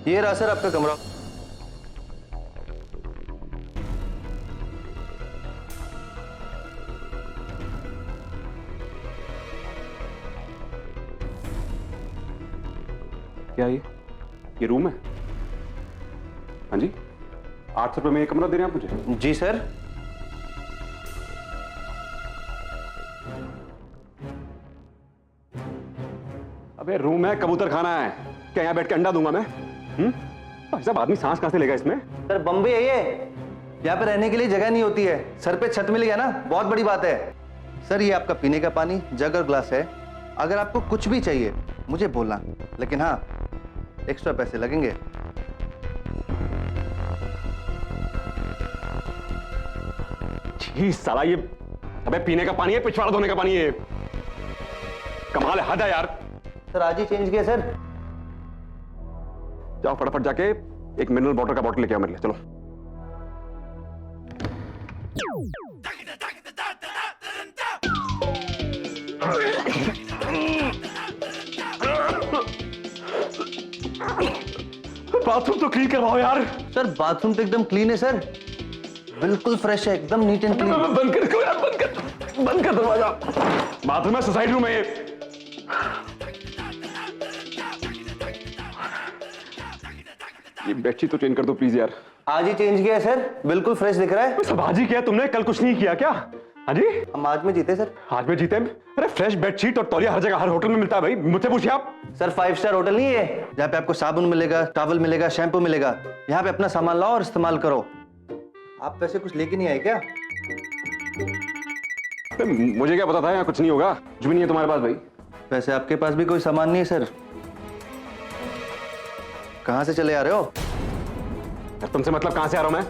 ये रहा सर आपका कमरा। क्या ये रूम है? हाँ जी, 800 रुपये में ये कमरा दे रहे हैं आप मुझे? जी सर। अबे रूम है, कबूतर खाना है क्या? यहाँ बैठ के अंडा दूंगा मैं? भाई साहब, आदमी सांस कहां से लेगा इसमें? सर बम्बई है ये, यहाँ पे रहने के लिए जगह नहीं होती है। सर पे छत मिल गया ना, बहुत बड़ी बात है। सर ये आपका पीने का पानी, जग और ग्लास है। अगर आपको कुछ भी चाहिए मुझे बोलना, लेकिन हाँ एक्स्ट्रा पैसे लगेंगे। छी साला, ये अबे पीने का पानी है, पिछवाड़ा धोने का पानी है? कमाल है, हद है यार। सर आज ही चेंज किया सर। जाओ फटाफट जाके एक मिनरल वाटर का बॉटल लेके आओ मेरे लिए, चलो। बाथरूम तो क्लीन करवाओ यार। सर बाथरूम तो एकदम क्लीन है सर, बिल्कुल फ्रेश है, एकदम नीट एंड क्लीन। बंद कर यार, बंद कर दरवाजा। बाथरूम है, सुसाइड रूम है ये। ये बेडशीट तो चेंज कर दो प्लीज यार। आज ही चेंज किया है सर, बिल्कुल फ्रेश दिख रहा है। सब आज ही किया तुमने, कल कुछ नहीं किया क्या? हाँ जी, हम आज में जीते सर। आज में जीते? अरे फ्रेश बेडशीट और तौलिया हर जगह, हर होटल में मिलता है भाई, मुझसे पूछिए आप। सर 5 स्टार होटल नहीं है जहाँ पे आपको साबुन मिलेगा, टॉवल मिलेगा, शैम्पू मिलेगा। यहाँ पे अपना सामान लाओ और इस्तेमाल करो। आप वैसे कुछ लेके नहीं आए क्या? मुझे क्या पता था यहाँ कुछ नहीं होगा। कुछ भी नहीं है तुम्हारे पास भाई। वैसे आपके पास भी कोई सामान नहीं है सर, कहाँ से चले आ रहे हो? तुमसे मतलब कहां से आ रहा हूं मैं?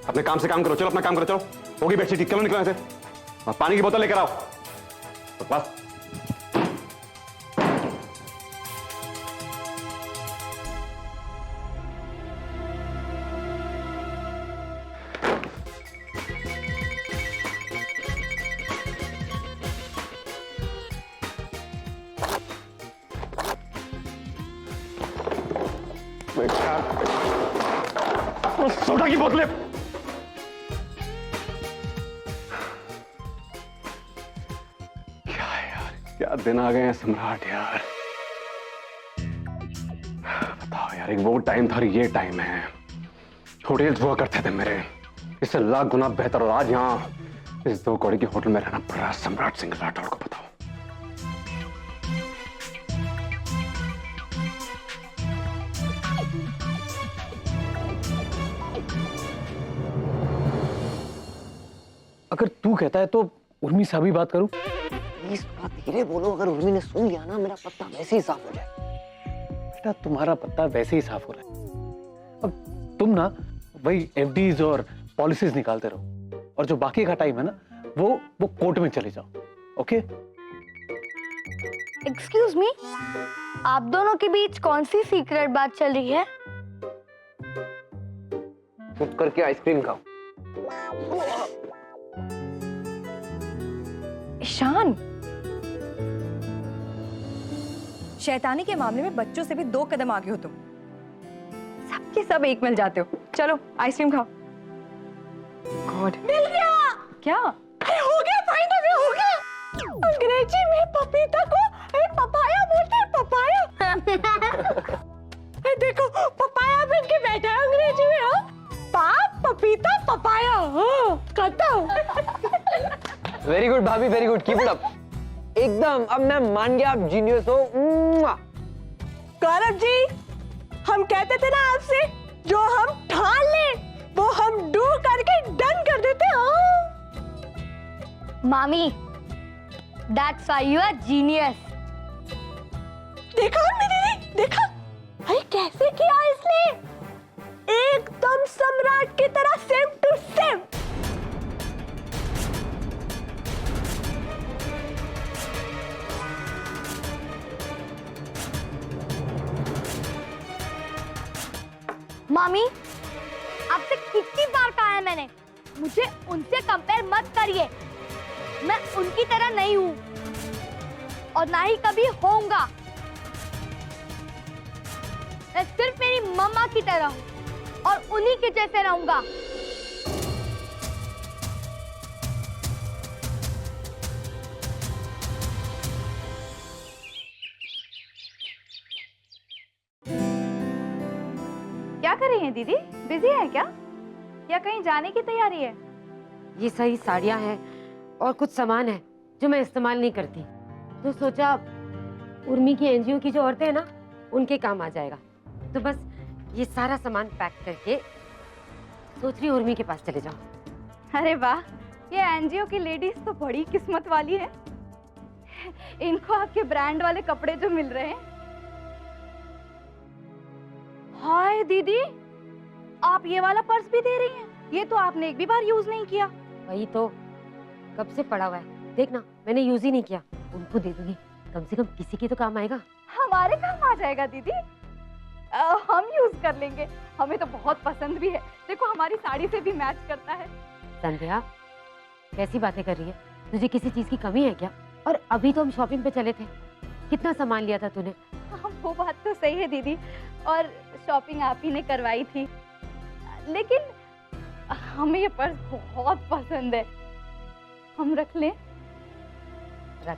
अपने काम से काम करो, चलो अपना काम करो, चलो। होगी बेडशीट, चलो निकलो यहाँ से। और पानी की बोतल लेकर आओ बस। सोडा की बोतलें। क्या यार, क्या दिन आ गए हैं सम्राट यार। बताओ यार, एक वो टाइम था और ये टाइम है। होटल्स हुआ करते थे मेरे, इससे लाख गुना बेहतर। और आज यहाँ इस 2 कौड़ी के होटल में रहना पड़ रहा है सम्राट सिंह राठौड़ को। बताओ अगर तू कहता है तो उर्मी से अभी बात करूं? प्लीज थोड़ा धीरे बोलो, अगर उर्मी ने सुन लिया ना मेरा पत्ता वैसे ही साफ हो जाए। बेटा तुम्हारा पत्ता वैसे ही साफ हो रहा है। अब तुम ना वही एफडीज और पॉलिसीज निकालते रहो, और जो बाकी का टाइम है ना वो कोर्ट में चले जाओ। ओके? एक्सक्यूज मी, आप दोनों के बीच कौन सी सीक्रेट बात चल रही है? चुप करके आइसक्रीम खाओ। ईशान, शैतानी के मामले में बच्चों से भी 2 कदम आगे हो तुम। सबके सब एक मिल जाते हो। चलो आइसक्रीम खाओ। गॉड, मिल गया। क्या? हो गया, फाइनली हो गया। अंग्रेजी में पपीता को पपाया बोलते हैं, पपाया। देखो पपाया बन के बैठा है अंग्रेजी में। हाँ, पाप, पपीता, पपाया। खत्म। वेरी गुड भाभी, very good, keep it up. एकदम, अब मैं मान गया आप जीनियस हो। गौरव जी, हम कहते थे ना आपसे, जो हम ठान ले वो हम डू करके डन कर देते हो। मामी, that's why you are genius. देखा मेरी, देखा अरे कैसे किया इसने, एकदम सम्राट की तरह, सेम टू सेम। मामी, आपसे कितनी बार कहा है मैंने, मुझे उनसे कंपेयर मत करिए। मैं उनकी तरह नहीं हूं और ना ही कभी होऊंगा। मैं सिर्फ मेरी मम्मा की तरह हूँ और उन्हीं के जैसे रहूंगा। क्या कर रही हैं दीदी? बिजी है क्या या कहीं जाने की तैयारी है? ये सही साड़ियाँ हैं और कुछ सामान है जो मैं इस्तेमाल नहीं करती, तो सोचा उर्मी की एनजीओ की जो औरतें हैं ना उनके काम आ जाएगा। तो बस ये सारा सामान पैक करके सोच रही उर्मी के पास चले जाऊं। अरे वाह, ये एनजीओ की लेडीज तो बड़ी किस्मत वाली है। इनको आपके ब्रांड वाले कपड़े जो मिल रहे हैं। हाय दीदी, आप ये वाला पर्स भी दे रही हैं? ये तो आपने एक भी बार यूज नहीं किया। वही तो, कब से पड़ा हुआ है, देखना मैंने यूज ही नहीं किया। उनको दे दूंगी, कम से कम किसी के तो काम आएगा। हमारे काम आ जाएगा दीदी। हम यूज कर लेंगे, हमें तो बहुत पसंद भी है। देखो हमारी साड़ी से भी मैच करता है। संध्या, कैसी बातें कर रही है? तुझे किसी चीज की कमी है क्या? और अभी तो हम शॉपिंग पे चले थे, कितना सामान लिया था तूने? हाँ, वो बात तो सही है दीदी, और शॉपिंग आप ही ने करवाई थी। लेकिन हमें ये पर्स बहुत पसंद है, हम रख लें? रख।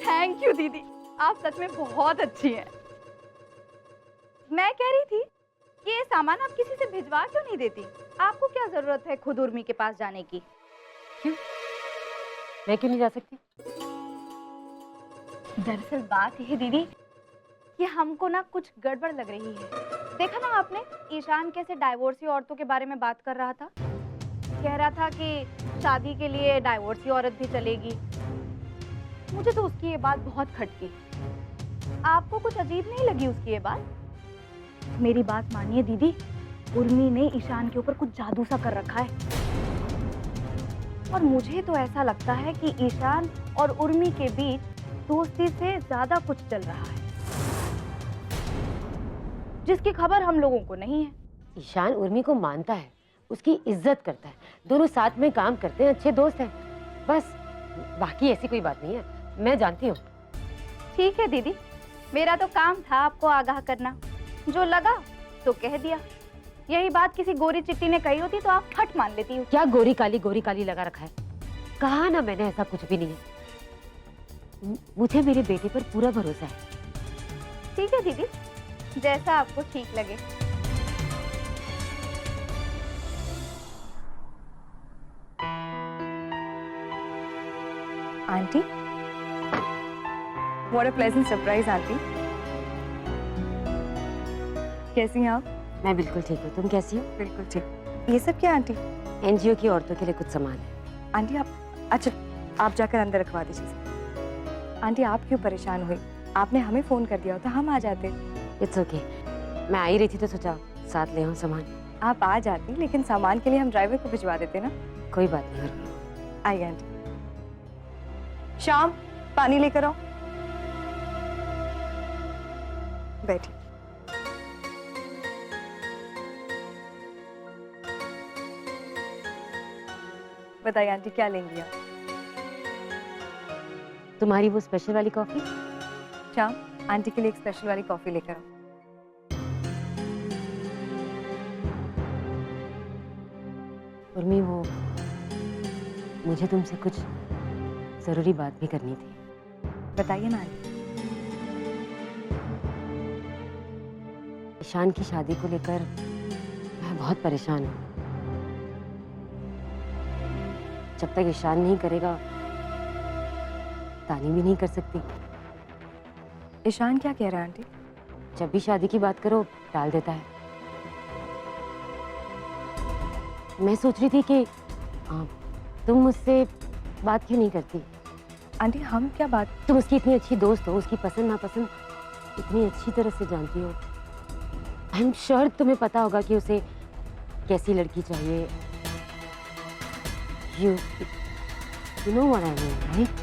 थैंक यू दीदी, आप सच में बहुत अच्छी हैं। मैं कह रही थी कि ये सामान आप किसी से भिजवा क्यों नहीं देती? आपको क्या जरूरत है खुद उर्मी के पास जाने की? क्यों? मैं क्यों नहीं जा सकती? दरअसल बात यह है दीदी कि हमको ना कुछ गड़बड़ लग रही है। देखा ना आपने, ईशान कैसे डाइवोर्सी औरतों के बारे में बात कर रहा था। कह रहा था कि शादी के लिए डाइवोर्सी औरत भी चलेगी। मुझे तो उसकी ये बात बहुत खटकी। आपको कुछ अजीब नहीं लगी उसकी ये बात? मेरी बात मानिए दीदी, उर्मी ने ईशान के ऊपर कुछ जादू सा कर रखा है। और मुझे तो ऐसा लगता है कि ईशान और उर्मी के बीच दोस्ती से ज्यादा कुछ चल रहा है, जिसकी खबर हम लोगों को नहीं है। ईशान उर्मी को मानता है, उसकी इज्जत करता है, दोनों साथ में काम करते हैं, अच्छे दोस्त हैं, बस। बाकी ऐसी कोई बात नहीं है, मैं जानती हूँ। ठीक है दीदी, मेरा तो काम था आपको आगाह करना, जो लगा तो कह दिया। यही बात किसी गोरी चिट्टी ने कही होती तो आप फट मान लेती हो। क्या गोरी काली लगा रखा है? कहा ना मैंने, ऐसा कुछ भी नहीं है। मुझे मेरे बेटे पर पूरा भरोसा है। ठीक है दीदी, जैसा आपको ठीक लगे। Aunty, what a pleasant surprise aunty. कैसी हैं आप? मैं बिल्कुल ठीक हूँ, तुम कैसी हो? बिल्कुल ठीक। ये सब क्या आंटी? एनजीओ की औरतों के लिए कुछ सामान है। आंटी आप, अच्छा आप जाकर अंदर रखवा दीजिए। आंटी आप क्यों परेशान हुई? आपने हमें फोन कर दिया होता, हम आ जाते। इट्स ओके, मैं आई रही थी तो सोचा साथ ले आऊं सामान। आप आ जाती, लेकिन सामान के लिए हम ड्राइवर को भिजवा देते ना। कोई बात नहीं। आइए आंटी। शाम, पानी लेकर आओ। बैठी। बताइए आंटी, क्या लेंगी आप? तुम्हारी वो स्पेशल वाली कॉफी? शाम, आंटी के लिए एक स्पेशल वाली कॉफी लेकर आओ। उर्मी, वो मुझे तुमसे कुछ जरूरी बात भी करनी थी। बताइए ना आंटी। ईशान की शादी को लेकर मैं बहुत परेशान हूँ। जब तक ईशान नहीं करेगा, तानी भी नहीं कर सकती। ईशान क्या कह रहा है आंटी? जब भी शादी की बात करो टाल देता है। मैं सोच रही थी कि तुम मुझसे बात क्यों नहीं करती? आंटी हम क्या बात? तुम उसकी इतनी अच्छी दोस्त हो, उसकी पसंद नापसंद इतनी अच्छी तरह से जानती हो। आई एम श्योर तुम्हें पता होगा कि उसे कैसी लड़की चाहिए। You know what I mean, right?